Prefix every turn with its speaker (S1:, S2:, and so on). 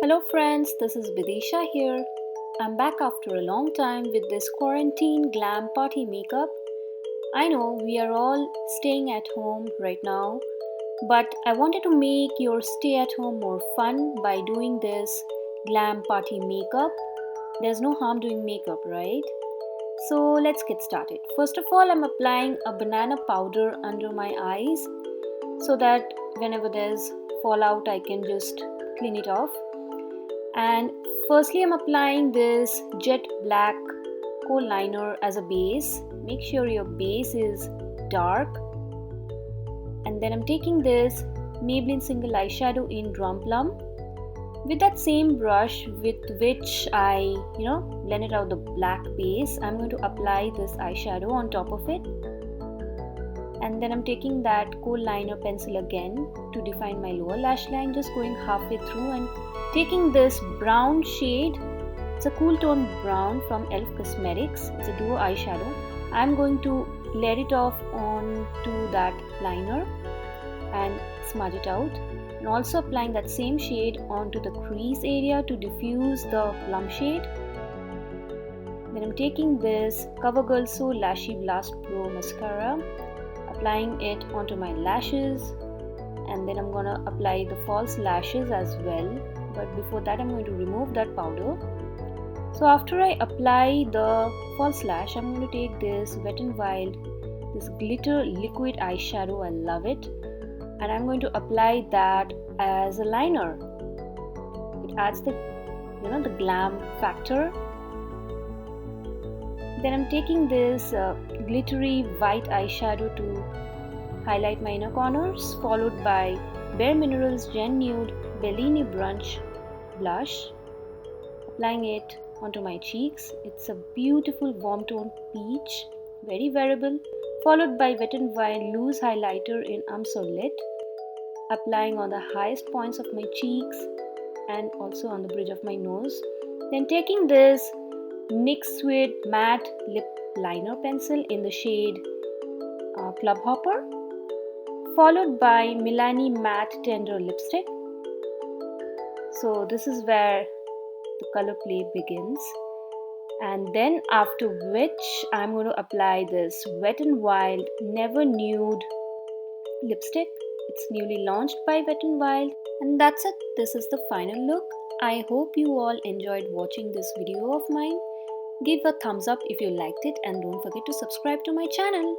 S1: Hello friends, this is Bidisha here. I'm back after a long time with this quarantine glam party makeup. I know we are all staying at home right now, but I wanted to make your stay at home more fun by doing this glam party makeup. There's no harm doing makeup, right? So let's get started. First of all, I'm applying a banana powder under my eyes so that whenever there's fallout, I can just clean it off. And firstly, I'm applying this jet black kohl liner as a base. Make sure your base is dark. And then I'm taking this Maybelline single eyeshadow in Plum. With that same brush with which I blended out the black base, I'm going to apply this eyeshadow on top of it. And then I'm taking that kohl liner pencil again to define my lower lash line, just going halfway through and taking this brown shade. It's a cool tone brown from e.l.f. Cosmetics. It's a Duo Eyeshadow. I'm going to layer it off onto that liner and smudge it out. And also applying that same shade onto the crease area to diffuse the plum shade. Then I'm taking this Covergirl So Lashy Blast Pro Mascara, applying it onto my lashes, and then I'm gonna apply the false lashes as well. But before that, I'm going to remove that powder. So after I apply the false lash, I'm going to take this Wet n Wild, this glitter liquid eyeshadow. I love it, and I'm going to apply that as a liner. It adds the the glam factor. Then I'm taking this glittery white eyeshadow to highlight my inner corners, followed by Bare Minerals Gen Nude Bellini Brunch blush, applying it onto my cheeks. It's a beautiful warm tone peach, very wearable, followed by Wet n Wild loose highlighter in So Lit, applying on the highest points of my cheeks and also on the bridge of my nose. Then taking this Nyx Suede matte lip liner pencil in the shade Club Hopper, followed by Milani matte tender lipstick. So this is where the color play begins, and then after which I'm going to apply this Wet n Wild Never Nude lipstick. It's newly launched by Wet n Wild, and that's it. This is the final look. I hope you all enjoyed watching this video of mine. Give a thumbs up if you liked it, and don't forget to subscribe to my channel.